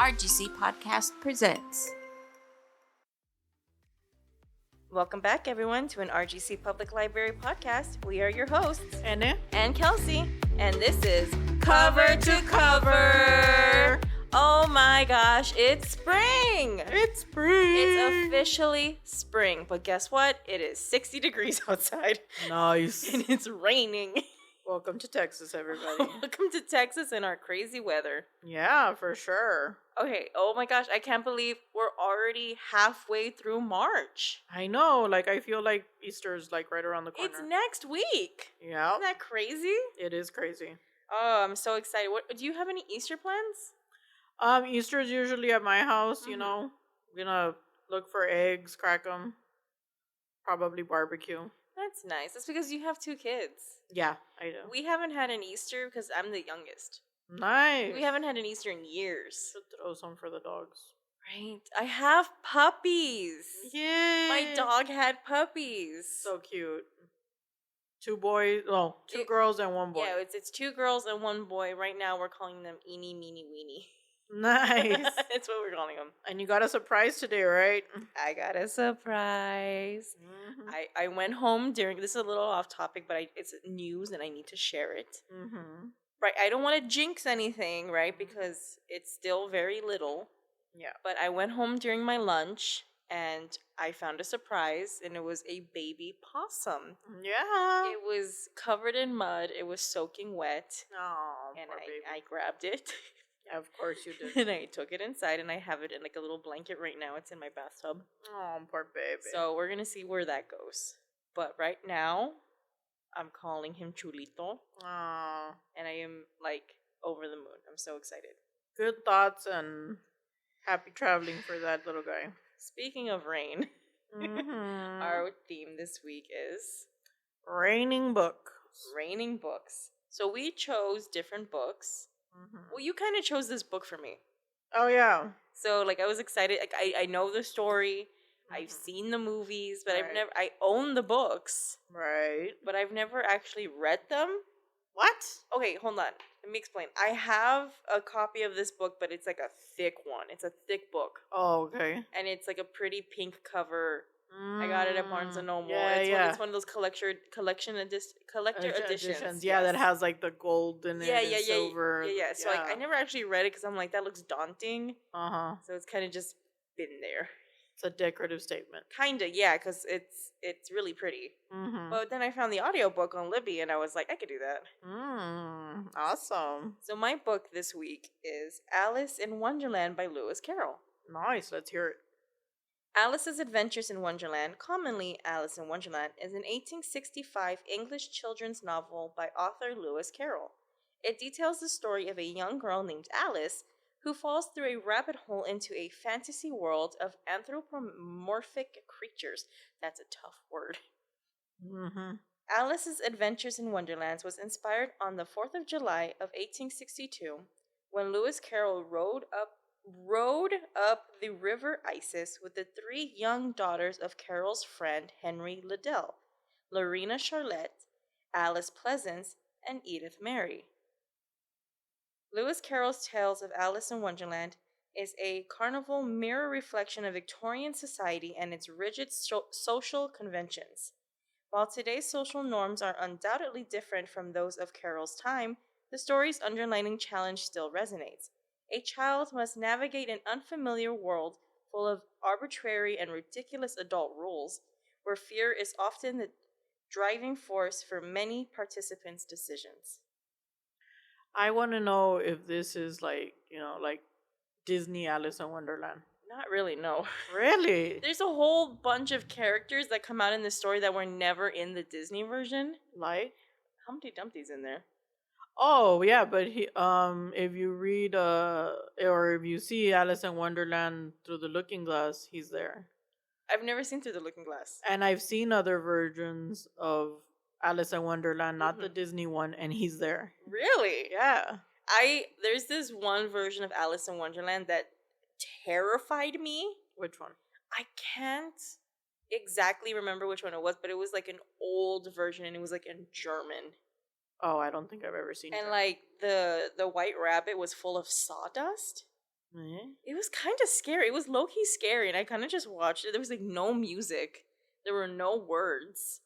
RGC Podcast presents. Welcome back, everyone, to an RGC Public Library podcast. We are your hosts, Anna and Kelsey, and this is Cover to Cover. Oh my gosh, it's spring! It's spring! It's officially spring, but guess what? It is 60 degrees outside. Nice. And it's raining. Welcome to Texas, everybody. Welcome to Texas and our crazy weather. Yeah, for sure. Okay, oh my gosh, I can't believe we're already halfway through March. I know, I feel like Easter is right around the corner. It's next week. Yeah. Isn't that crazy? It is crazy. Oh, I'm so excited. What do you have any Easter plans? Easter is usually at my house, you know. I'm gonna look for eggs, crack them, probably barbecue. That's nice. That's because you have 2 kids. Yeah, I do. We haven't had an Easter because I'm the youngest. Nice. We haven't had an Easter in years. Should throw some for the dogs. Right. I have puppies. Yay! My dog had puppies. So cute. 2 boys, 2 girls and 1 boy. Yeah, it's 2 girls and 1 boy. Right now we're calling them Eeny, Meeny, Weeny. Nice. That's what we're calling them. And you got a surprise today, right? I got a surprise. Mm-hmm. I went home this is a little off topic, but it's news and I need to share it. Mm-hmm. Right, I don't want to jinx anything, right, because it's still very little. Yeah. But I went home during my lunch and I found a surprise, and it was a baby possum. Yeah. It was covered in mud. It was soaking wet. Oh, And poor baby. I grabbed it. Yeah, of course you did. And I took it inside, and I have it in a little blanket right now. It's in my bathtub. Oh, poor baby. So we're going to see where that goes. But right now, I'm calling him Chulito. Oh, And I am, over the moon. I'm so excited. good thoughts and happy traveling for that little guy. Speaking of rain, Mm-hmm. our theme this week is Raining book. raining books. So we chose different books. Mm-hmm. Well, you kind of chose this book for me. Oh, yeah. So, I was excited. I know the story. I've Mhm. seen the movies, but Right. I own the books, Right. but I've never actually read them. What? Okay, hold on. Let me explain. I have a copy of this book, but it's a thick one. It's a thick book. Oh, okay. And it's a pretty pink cover. I got it at Barnes & Noble. Yeah, It's one of those collector editions. Yeah, that Yes. has the gold in it and silver. Yeah. So I never actually read it because I'm that looks daunting. Uh-huh. So it's kind of just been there. It's a decorative statement. Kinda, yeah, because it's really pretty. Mm-hmm. But then I found the audiobook on Libby, and I was like, I could do that. Awesome. So my book this week is Alice in Wonderland by Lewis Carroll. Nice. Let's hear it. Alice's Adventures in Wonderland, commonly Alice in Wonderland, is an 1865 English children's novel by author Lewis Carroll. It details the story of a young girl named Alice who falls through a rabbit hole into a fantasy world of anthropomorphic creatures. That's a tough word. Mm-hmm. Alice's Adventures in Wonderland was inspired on the 4th of July of 1862 when Lewis Carroll rode up the river Isis with the 3 young daughters of Carroll's friend Henry Liddell, Lorena Charlotte, Alice Pleasance, and Edith Mary. Lewis Carroll's Tales of Alice in Wonderland is a carnival mirror reflection of Victorian society and its rigid social conventions. While today's social norms are undoubtedly different from those of Carroll's time, the story's underlying challenge still resonates. A child must navigate an unfamiliar world full of arbitrary and ridiculous adult rules, where fear is often the driving force for many participants' decisions. I want to know if this is Disney Alice in Wonderland. Not really, no. Really? There's a whole bunch of characters that come out in this story that were never in the Disney version. Like? Humpty Dumpty's in there. Oh, yeah, but if you read or if you see Alice in Wonderland through the looking glass, he's there. I've never seen Through the Looking Glass. And I've seen other versions of Alice in Wonderland, not the Disney one, and he's there. Really? Yeah. There's this one version of Alice in Wonderland that terrified me. Which one? I can't exactly remember which one it was, but it was an old version, and it was in German. Oh, I don't think I've ever seen And that. the White Rabbit was full of sawdust. Eh? It was kind of scary. It was low-key scary, and I kind of just watched it. There was like no music. There were no words.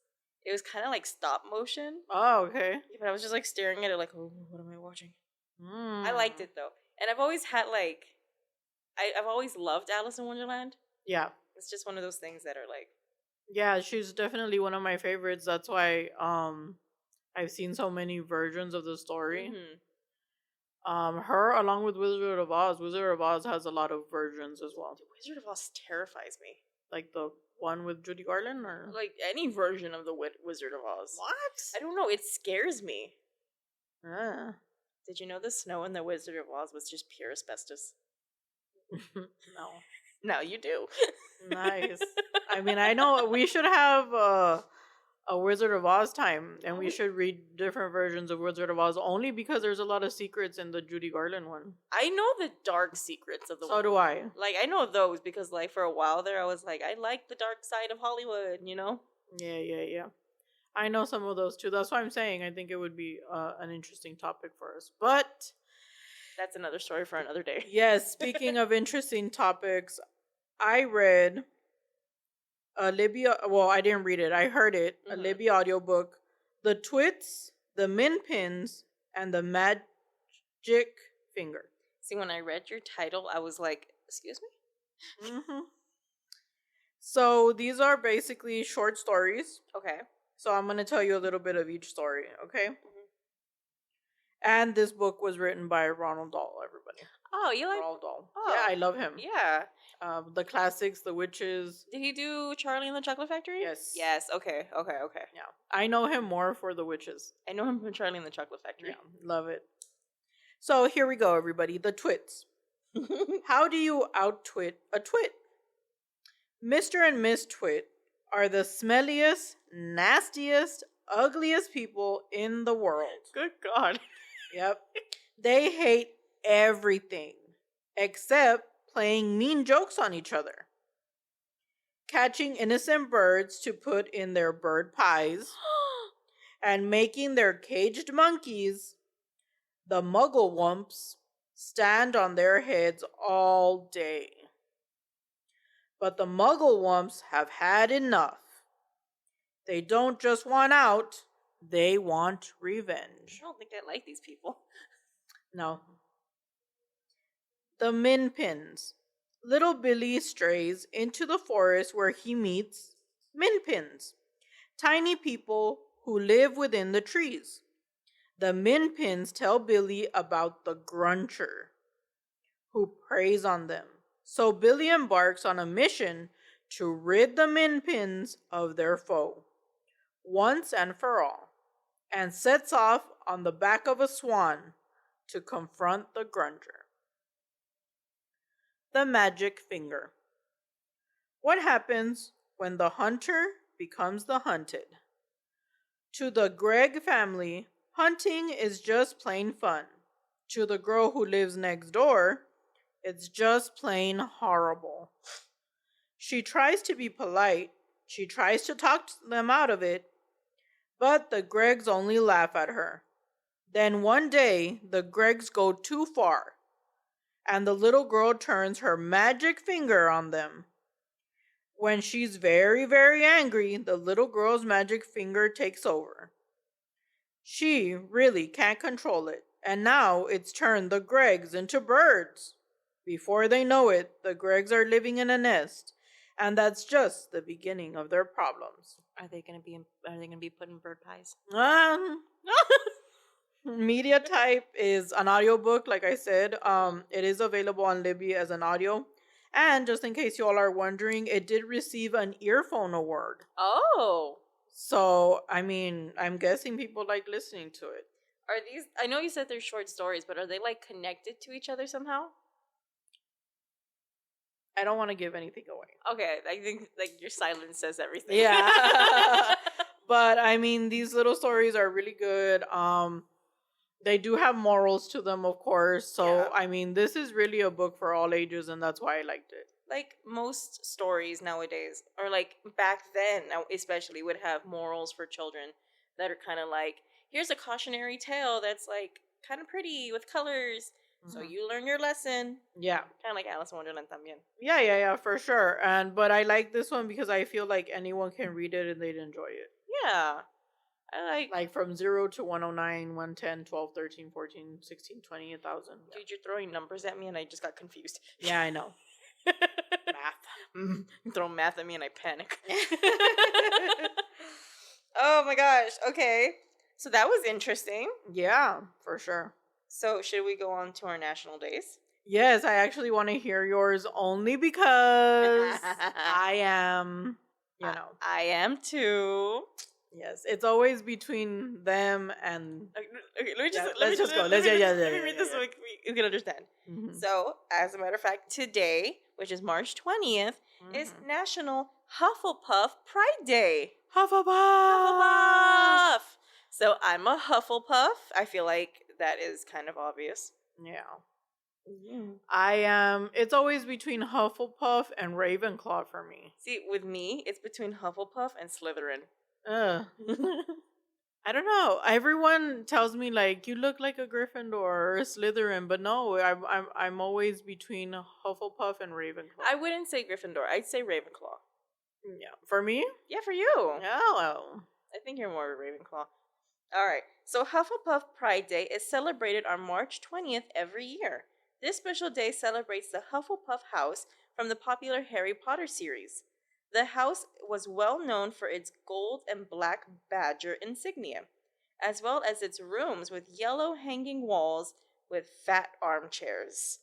It was kind of like stop motion. Oh, okay. But I was just like staring at it like, oh, what am I watching? Mm. I liked it though. And I've always had like I've always loved Alice in Wonderland. Yeah. It's just one of those things that are like, Yeah, she's definitely one of my favorites. That's why I've seen so many versions of the story. Her along with Wizard of Oz. Wizard of Oz has a lot of versions as well. the Wizard of Oz terrifies me. Like the one with Judy Garland, or Like any version of the Wizard of Oz. what? I don't know. It scares me. Ah. Did you know the snow in the Wizard of Oz was just pure asbestos? No. Now you do. Nice. I mean, I know we should have a Wizard of Oz time, and we should read different versions of Wizard of Oz only because there's a lot of secrets in the Judy Garland one. I know the dark secrets of the So do I. Like, I know those because, like, for a while there, I was like, I like the dark side of Hollywood, you know? Yeah. I know some of those too. That's why I'm saying I think it would be an interesting topic for us. But That's another story for another day. yes, speaking of interesting topics, I read a Libby. Well, I didn't read it. I heard it. A Libby audiobook. The Twits, the Min Pins, and the Magic Finger. See, when I read your title, I was like, excuse me? Mm-hmm. So these are basically short stories. Okay. So I'm going to tell you a little bit of each story, okay? And this book was written by Ronald Dahl, everybody. Oh, you like... Ronald Dahl. Oh. Yeah, I love him. Yeah. The classics, The Witches. Did he do Charlie and the Chocolate Factory? Yes. Yes, okay. Yeah. I know him more for The Witches. I know him from Charlie and the Chocolate Factory. Yeah, love it. So here we go, everybody. The Twits. How do you out-twit a twit? Mr. and Miss Twit are the smelliest, nastiest, ugliest people in the world. Good God. Yep. They hate everything except playing mean jokes on each other, catching innocent birds to put in their bird pies, and making their caged monkeys, the Mugglewumps, stand on their heads all day. But the Mugglewumps have had enough. They don't just want out, they want revenge. I don't think I like these people. No. The Min Pins. Little Billy strays into the forest where he meets Min Pins, tiny people who live within the trees. The Min Pins tell Billy about the Gruncher, who preys on them. So Billy embarks on a mission to rid the Min Pins of their foe, once and for all, and sets off on the back of a swan to confront the Gruncher. The Magic Finger. What happens when the hunter becomes the hunted? To the Gregg family, hunting is just plain fun. To the girl who lives next door, it's just plain horrible. She tries to be polite. She tries to talk them out of it, but the Greggs only laugh at her. Then one day, the Greggs go too far, and the little girl turns her magic finger on them. When she's very, very angry, the little girl's magic finger takes over. She really can't control it, and now it's turned the Greggs into birds. Before they know it, the Greggs are living in a nest, and that's just the beginning of their problems. Are they gonna be put in bird pies? Media Type is an audiobook, like I said. It is available on Libby as an audio. And just in case you all are wondering, it did receive an earphone award. Oh. So, I mean, I'm guessing people like listening to it. Are these, I know you said they're short stories, but are they like connected to each other somehow? I don't want to give anything away. Okay, I think like your silence says everything. Yeah. But I mean, these little stories are really good. They do have morals to them, of course. So, Yeah. I mean, this is really a book for all ages, and that's why I liked it. Like most stories nowadays, or like back then especially, would have morals for children that are kind of like, here's a cautionary tale that's like kind of pretty with colors, So you learn your lesson. Yeah. Kind of like Alice in Wonderland también. Yeah, for sure. But I like this one because I feel like anyone can read it and they'd enjoy it. Yeah. I like from 0 to 109, 110, 12, 13, 14, 16, 20, 1,000. Yeah. Dude, you're throwing numbers at me and I just got confused. Yeah, I know. Math. You throw math at me and I panic. Oh my gosh. Okay. So that was interesting. Yeah, for sure. So should we go on to our national days? Yes, I actually want to hear yours only because I am, I am too. Yes, it's always between them and. Okay, let me just let me just go. Let me read this so you can understand. Mm-hmm. So, as a matter of fact, today, which is March 20th, is National Hufflepuff Pride Day. Hufflepuff! Hufflepuff! So, I'm a Hufflepuff. I feel like that is kind of obvious. Yeah. I am. It's always between Hufflepuff and Ravenclaw for me. See, with me, it's between Hufflepuff and Slytherin. I don't know. Everyone tells me like you look like a Gryffindor or a Slytherin, but no, I'm always between Hufflepuff and Ravenclaw. I wouldn't say Gryffindor. I'd say Ravenclaw. Yeah, for me. Yeah, for you. Oh, I think you're more of a Ravenclaw. All right. So Hufflepuff Pride Day is celebrated on March 20th every year. This special day celebrates the Hufflepuff house from the popular Harry Potter series. The house was well known for its gold and black badger insignia, as well as its rooms with yellow hanging walls with fat armchairs.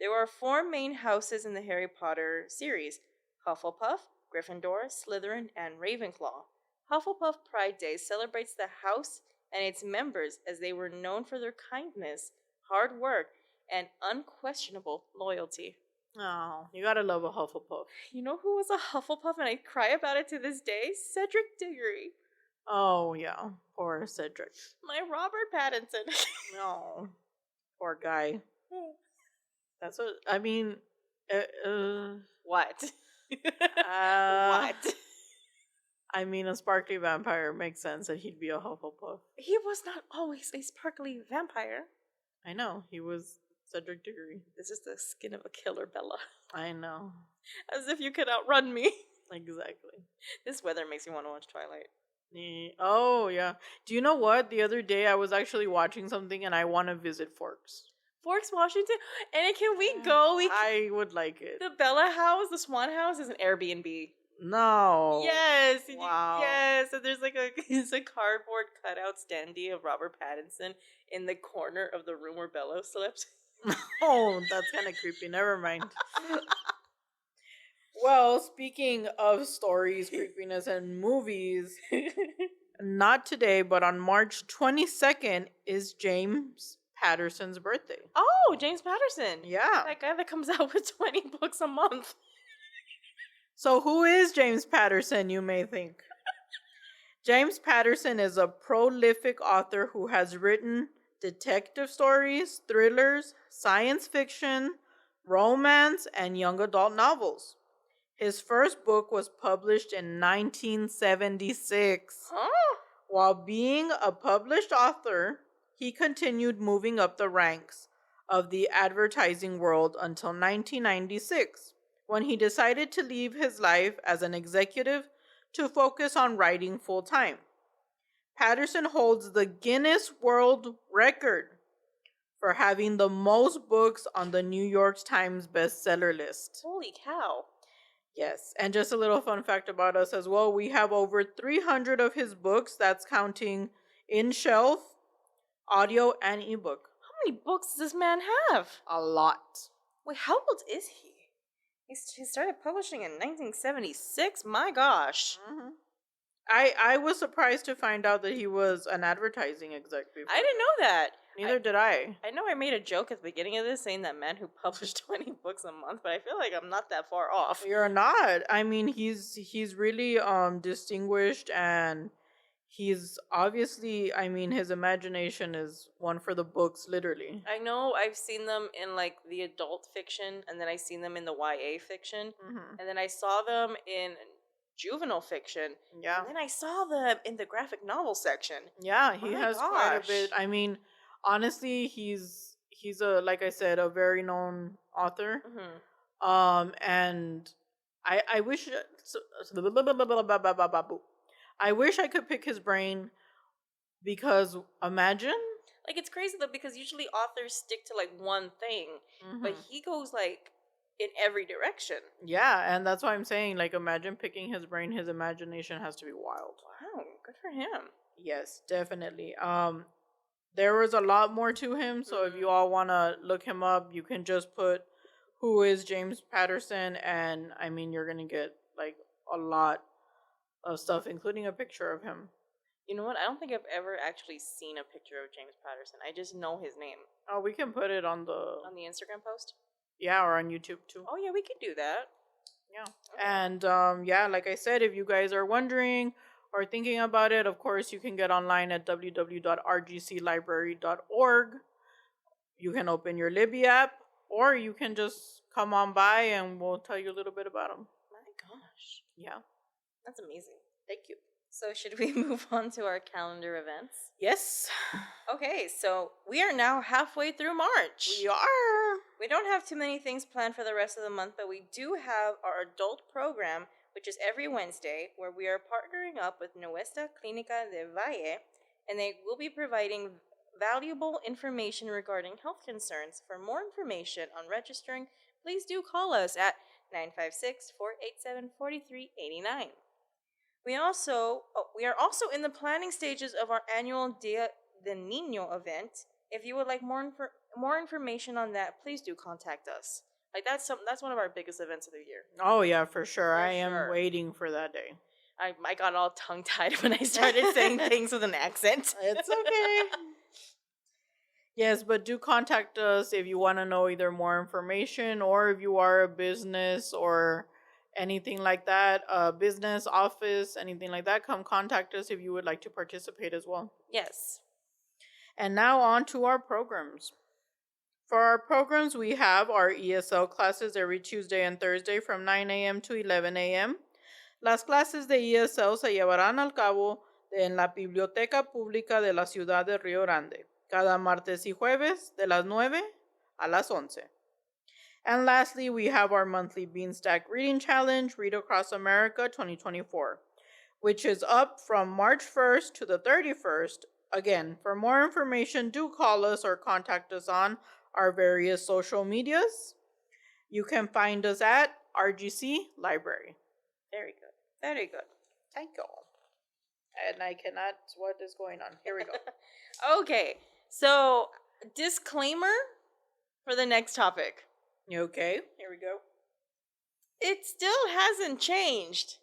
There are 4 main houses in the Harry Potter series: Hufflepuff, Gryffindor, Slytherin, and Ravenclaw. Hufflepuff Pride Day celebrates the house and its members as they were known for their kindness, hard work, and unquestionable loyalty. Oh, you gotta love a Hufflepuff. You know who was a Hufflepuff and I cry about it to this day? Cedric Diggory. Oh, yeah. Poor Cedric. My Robert Pattinson. No. Poor guy. That's what, I mean, What? What? I mean, a sparkly vampire makes sense that he'd be a Hufflepuff. He was not always a sparkly vampire. I know. He was Cedric Diggory. This is the skin of a killer, Bella. I know. As if you could outrun me. Exactly. This weather makes me want to watch Twilight. Oh, yeah. Do you know what? The other day I was actually watching something and I want to visit Forks. Forks, Washington? And can we go? I would like it. The Bella house, the Swan house, is an Airbnb. No. Yes. Wow. Yes. And there's it's a cardboard cutout standee of Robert Pattinson in the corner of the room where Bella slept. Oh, that's kind of creepy. Never mind. Well, speaking of stories, creepiness, and movies, not today, but on March 22nd is James Patterson's birthday. Oh, James Patterson. Yeah. That guy that comes out with 20 books a month. So who is James Patterson, you may think? James Patterson is a prolific author who has written detective stories, thrillers, science fiction, romance, and young adult novels. His first book was published in 1976. Huh? While being a published author, he continued moving up the ranks of the advertising world until 1996, when he decided to leave his life as an executive to focus on writing full-time. Patterson holds the Guinness World Record for having the most books on the New York Times bestseller list. Holy cow. Yes, and just a little fun fact about us as well. We have over 300 of his books, that's counting in shelf, audio, and ebook. How many books does this man have? A lot. Wait, how old is he? He started publishing in 1976? My gosh. Mm-hmm. I was surprised to find out that he was an advertising exec before. I didn't know that. Neither did I. I know I made a joke at the beginning of this saying that man who published 20 books a month, but I feel like I'm not that far off. You're not. I mean, he's really distinguished, and he's obviously, I mean, his imagination is one for the books, literally. I know I've seen them in like the adult fiction, and then I've seen them in the YA fiction, and then I saw them in juvenile fiction. Yeah. And then I saw them in the graphic novel section. Yeah, he My has quite a gosh. bit. I mean, honestly, he's he's like I said, a very known author. Mm-hmm. And I wish I wish I could pick his brain because imagine. Like, it's crazy though, because usually authors stick to like one thing, but he goes like in every direction. Yeah, and that's why I'm saying, like, imagine picking his brain. His imagination has to be wild. Wow, good for him. Yes, definitely. There was a lot more to him, so if you all want to look him up, you can just put who is James Patterson, and I mean, you're gonna get like a lot of stuff, including a picture of him. You know what? I don't think I've ever actually seen a picture of James Patterson. I just know his name. Oh, we can put it on the Instagram post. Yeah, or on YouTube too. Oh yeah, we could do that. Yeah. And yeah, like I said, if you guys are wondering or thinking about it, of course, you can get online at www.rgclibrary.org. You can open your Libby app, or you can just come on by and we'll tell you a little bit about them. My gosh. Yeah. That's amazing. Thank you. So should we move on to our calendar events? Yes. Okay, so we are now halfway through March. We are. We don't have too many things planned for the rest of the month, but we do have our adult program, which is every Wednesday, where we are partnering up with Nuestra Clínica de Valle, and they will be providing valuable information regarding health concerns. For more information on registering, please do call us at 956-487-4389. We are also in the planning stages of our annual Dia de Niño event. If you would like more information on that, please do contact us. Like that's one of our biggest events of the year. Oh yeah, for sure. I am waiting for that day. I got all tongue tied when I started saying things with an accent. It's okay. Yes, but do contact us if you want to know either more information or if you are a business or anything like that, a business, office, anything like that, come contact us if you would like to participate as well. Yes. And now on to our programs. For our programs, we have our ESL classes every Tuesday and Thursday from 9 a.m. to 11 a.m. Las clases de ESL se llevarán al cabo en la Biblioteca Pública de la Ciudad de Río Grande, cada martes y jueves de las 9 a las 11. And lastly, we have our monthly Beanstack Reading Challenge, Read Across America 2024, which is up from March 1st to the 31st. Again, for more information, do call us or contact us on our various social medias. You can find us at RGC Library. Very good. Very good. Thank you all. And I cannot, what is going on? Here we go. Okay, so disclaimer for the next topic. Okay, here we go. It still hasn't changed.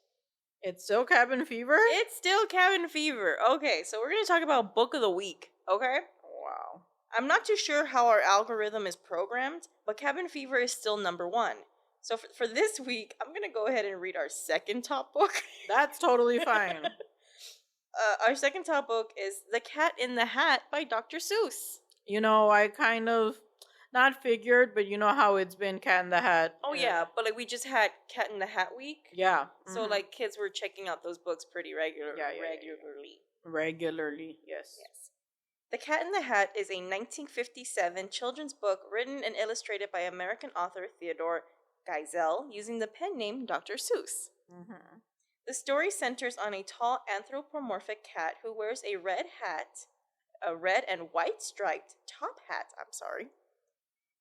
It's still cabin fever? It's still cabin fever. Okay, so we're going to talk about book of the week, okay? Wow. I'm not too sure how our algorithm is programmed, but cabin fever is still number one. So for this week, I'm going to go ahead and read our second top book. That's totally fine. Our second top book is The Cat in the Hat by Dr. Seuss. You know, I kind of not figured, but you know how it's been Cat in the Hat. Oh yeah, but like we just had Cat in the Hat week. Yeah. So like kids were checking out those books pretty regularly. Regularly, yes. Yes. The Cat in the Hat is a 1957 children's book written and illustrated by American author Theodore Geisel using the pen name Dr. Seuss. Mm-hmm. The story centers on a tall anthropomorphic cat who wears a red and white striped top hat,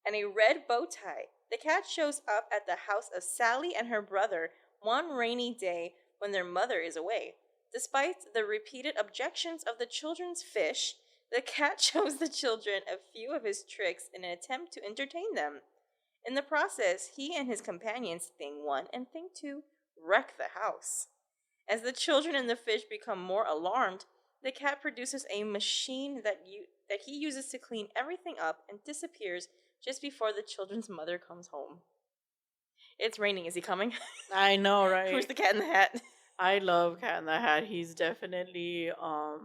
and a red bow tie. The cat shows up at the house of Sally and her brother one rainy day when their mother is away. Despite the repeated objections of the children's fish, the cat shows the children a few of his tricks in an attempt to entertain them. In the process, he and his companions, Thing 1 and Thing 2, wreck the house. As the children and the fish become more alarmed, the cat produces a machine that he uses to clean everything up and disappears just before the children's mother comes home. It's raining. Is he coming? I know, right? Who's the Cat in the Hat? I love Cat in the Hat. He's definitely a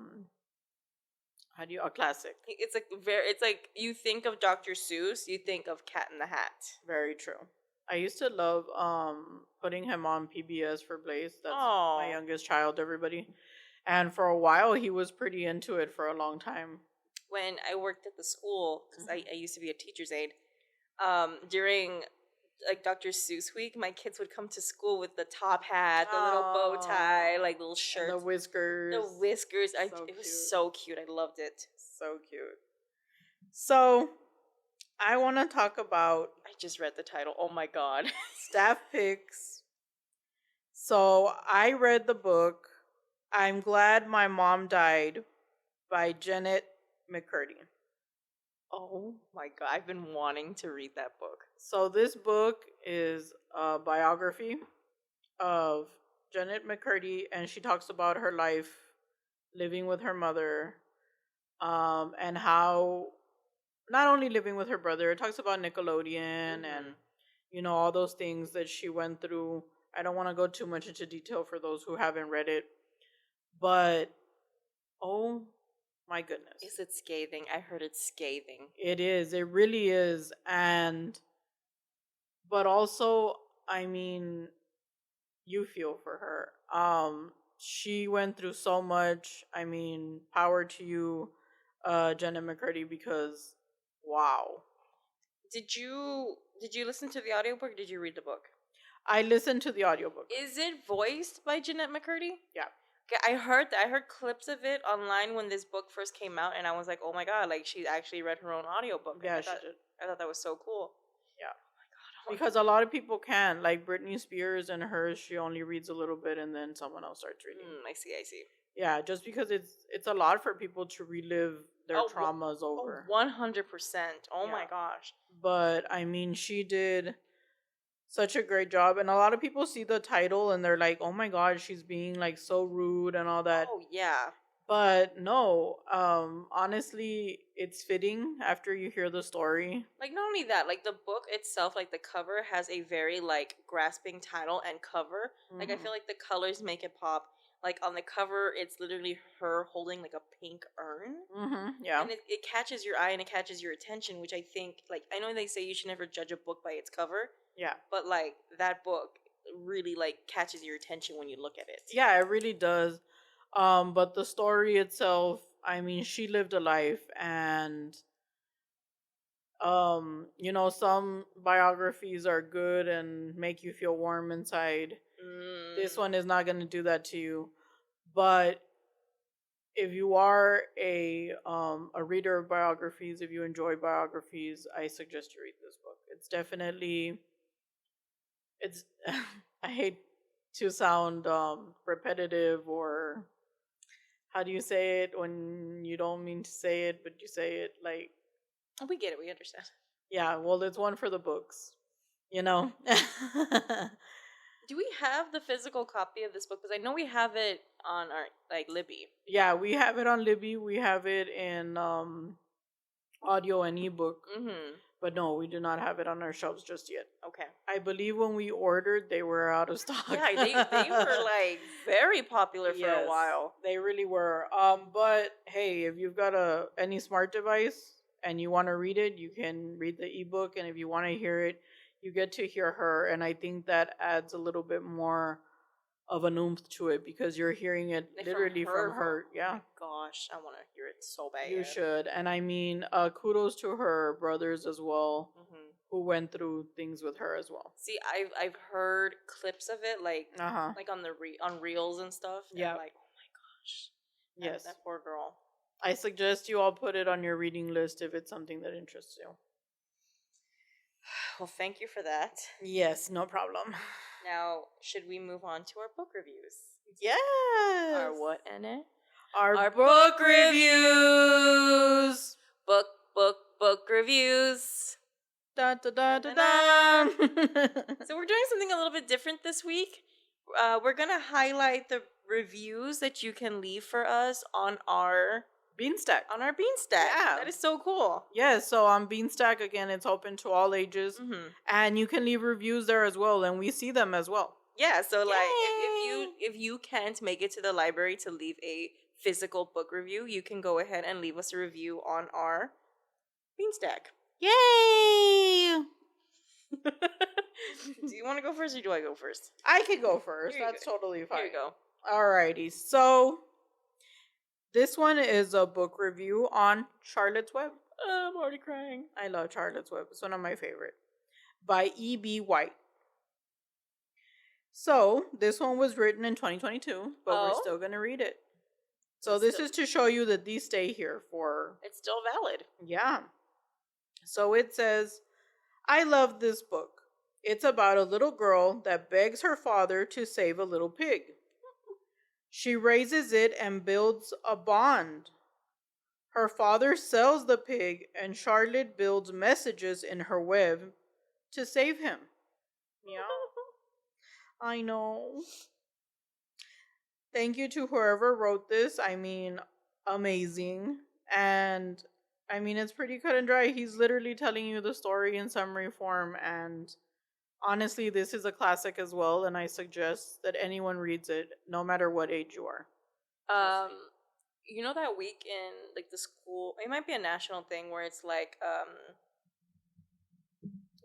classic. It's like you think of Dr. Seuss, you think of Cat in the Hat. Very true. I used to love putting him on PBS for Blaze. That's my youngest child, everybody. And for a while, he was pretty into it for a long time. when I worked at the school, because I used to be a teacher's aide, during like Dr. Seuss week, my kids would come to school with the top hat, the little bow tie, like little and shirts, the whiskers. the whiskers. So It was cute. so cute. I loved it. So cute. So, I want to talk about I just read the title. Oh my god. staff picks. So, I read the book I'm Glad My Mom Died by Janet McCurdy. Oh my god. I've been wanting to read that book. So, this book is a biography of Janet McCurdy, and she talks about her life living with her mother, and how not only living with her brother, it talks about Nickelodeon and all those things that she went through. I don't want to go too much into detail for those who haven't read it, but oh my goodness. Is it scathing? I heard it's scathing. It is. It really is. But also, I mean, you feel for her. She went through so much. I mean, power to you, Jenna McCurdy, because wow. Did you listen to the audiobook or did you read the book? I listened to the audiobook. Is it voiced by Jeanette McCurdy? Yeah. Okay, I heard clips of it online when this book first came out, and I was like, oh my god, like she actually read her own audiobook. Yeah, she did. I thought that was so cool. Yeah. Oh my god. Because a lot of people can. Like Britney Spears and hers, she only reads a little bit and then someone else starts reading. I see. Yeah, just because it's a lot for people to relive their traumas over. 100%. Oh Yeah. my gosh. But I mean, she did such a great job, and a lot of people see the title and they're like, oh my god, she's being like so rude and all that. Oh yeah. But no, honestly, it's fitting after you hear the story. Like not only that, like the book itself, like the cover has a very like grasping title and cover. Like I feel like the colors make it pop. Like on the cover, it's literally her holding like a pink urn. Yeah. And it catches your eye and it catches your attention, which I think, like, I know they say you should never judge a book by its cover. Yeah. But like that book really like catches your attention when you look at it. Yeah, it really does. But the story itself, I mean, she lived a life, and some biographies are good and make you feel warm inside. This one is not going to do that to you. But if you are a reader of biographies, if you enjoy biographies, I suggest you read this book. It's definitely I hate to sound repetitive, or how do you say it when you don't mean to say it but you say it, like, we get it, we understand. yeah, well, it's one for the books. Do we have the physical copy of this book? Because I know we have it on our like Libby. Yeah, we have it on Libby. We have it in audio and ebook. But no, we do not have it on our shelves just yet. Okay. I believe when we ordered, they were out of stock. Yeah, they were like very popular for a while. They really were. But hey, if you've got any smart device and you want to read it, you can read the ebook, and if you want to hear it, you get to hear her, and I think that adds a little bit more of an oomph to it because you're hearing it like literally from her. Yeah. Oh my gosh, I want to hear it so bad. You should. And I mean, kudos to her brothers as well, who went through things with her as well. See, I've heard clips of it, like on on reels and stuff. Yeah. And like, oh my gosh. Yes. That poor girl. I suggest you all put it on your reading list if it's something that interests you. Well, thank you for that. Yes, no problem. Now, should we move on to our book reviews? Yes. Our what, Anna? Our book reviews. Book reviews. Da, da, da, da, da. So we're doing something a little bit different this week. We're going to highlight the reviews that you can leave for us on our Beanstack. Yeah. That is so cool. Yeah, so on Beanstack, again, it's open to all ages. And you can leave reviews there as well, and we see them as well. Yeah, so like if you can't make it to the library to leave a physical book review, you can go ahead and leave us a review on our Beanstack. Yay! Do you want to go first or do I go first? I could go first. That's totally fine. Here you go. Alrighty, so This one is a book review on Charlotte's Web. I'm already crying. I love Charlotte's Web. It's one of my favorite. By E.B. White. So, this one was written in 2022, but we're still going to read it. So, this is to show you that these stay here for... It's still valid. Yeah. So, it says, I love this book. It's about a little girl that begs her father to save a little pig. She raises it and builds a bond. Her father sells the pig, and Charlotte builds messages in her web to save him. Yeah. I know. Thank you to whoever wrote this. I mean, amazing. And I mean, it's pretty cut and dry. He's literally telling you the story in summary form. And honestly, this is a classic as well. And I suggest that anyone reads it, no matter what age you are. You know that week in like the school, it might be a national thing where it's like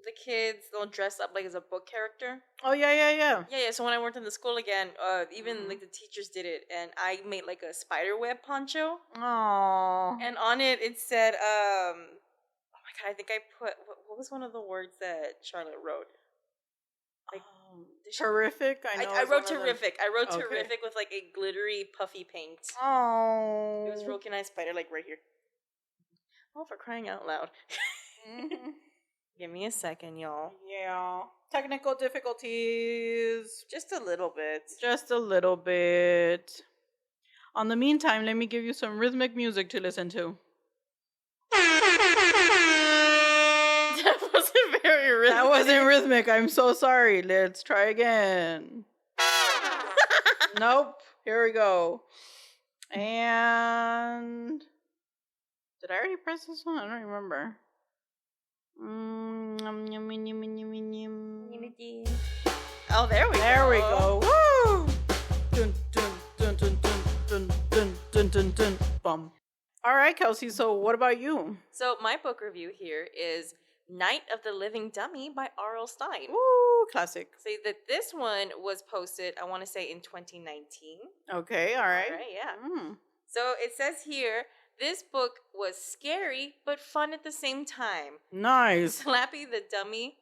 the kids, they'll dress up like as a book character. Oh, yeah. Yeah. So when I worked in the school again, even like the teachers did it, and I made like a spider web poncho. Aww. And on it, it said, oh my god, I think I put, what was one of the words that Charlotte wrote? Like, terrific. I wrote terrific. I wrote terrific with like a glittery, puffy paint. Oh. It was real nice spider, like right here. Oh, for crying out loud. Mm-hmm. Give me a second, y'all. Yeah. Technical difficulties. Just a little bit. Just a little bit. On the meantime, let me give you some rhythmic music to listen to. That wasn't very rhythmic. That wasn't rhythmic. I'm so sorry. Let's try again. Nope. Here we go. And... did I already press this one? I don't remember. Oh, there we go. There we go. Woo! Dun, dun, dun, dun, dun, dun, dun, dun, dun, bum. All right, Kelsey. So, what about you? So, my book review here is Night of the Living Dummy by R.L. Stine. Woo! Classic. See that this one was posted, I want to say, in 2019. Okay. All right. All right. Yeah. So it says here, this book was scary but fun at the same time. Nice. Slappy the Dummy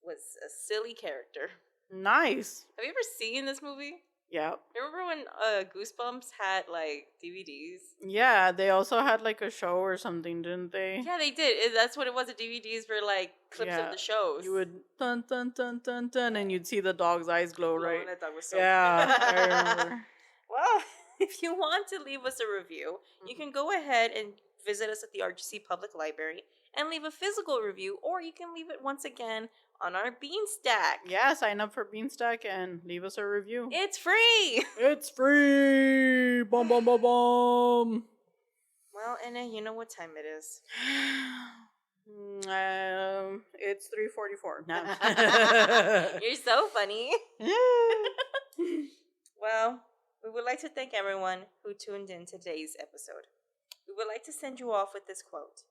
was a silly character. Nice. Have you ever seen this movie? Yeah. Remember when Goosebumps had like DVDs? Yeah, they also had like a show or something, didn't they? Yeah, they did. That's what it was. The DVDs were like clips of the shows. You would dun dun dun dun dun, and you'd see the dog's eyes glow, right? That dog was so yeah, cute. I remember. Well, if you want to leave us a review, you can go ahead and visit us at the RGC Public Library and leave a physical review, or you can leave it once again on our Beanstack. Yeah, sign up for Beanstack and leave us a review. It's free! It's free! Bum, bum, bum, bum. Well, Anna, you know what time it is. It's 3:44. No. You're so funny. Well, we would like to thank everyone who tuned in to today's episode. We would like to send you off with this quote.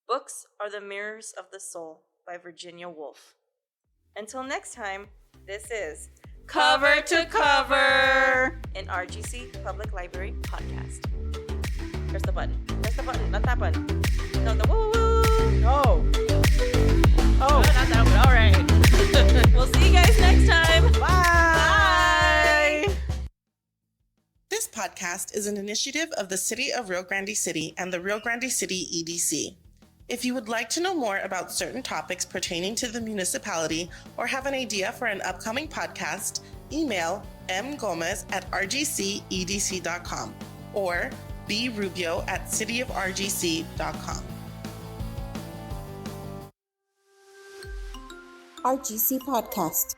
Books are the mirrors of the soul by Virginia Woolf. Until next time, this is Cover to Cover, an RGC Public Library podcast. Press the button. Press the button, not that button. No, the woo-woo. No. Oh, not that one. All right. We'll see you guys next time. Bye. This podcast is an initiative of the City of Rio Grande City and the Rio Grande City EDC. If you would like to know more about certain topics pertaining to the municipality or have an idea for an upcoming podcast, email mgomez@rgcedc.com or brubio@cityofrgc.com. RGC Podcast.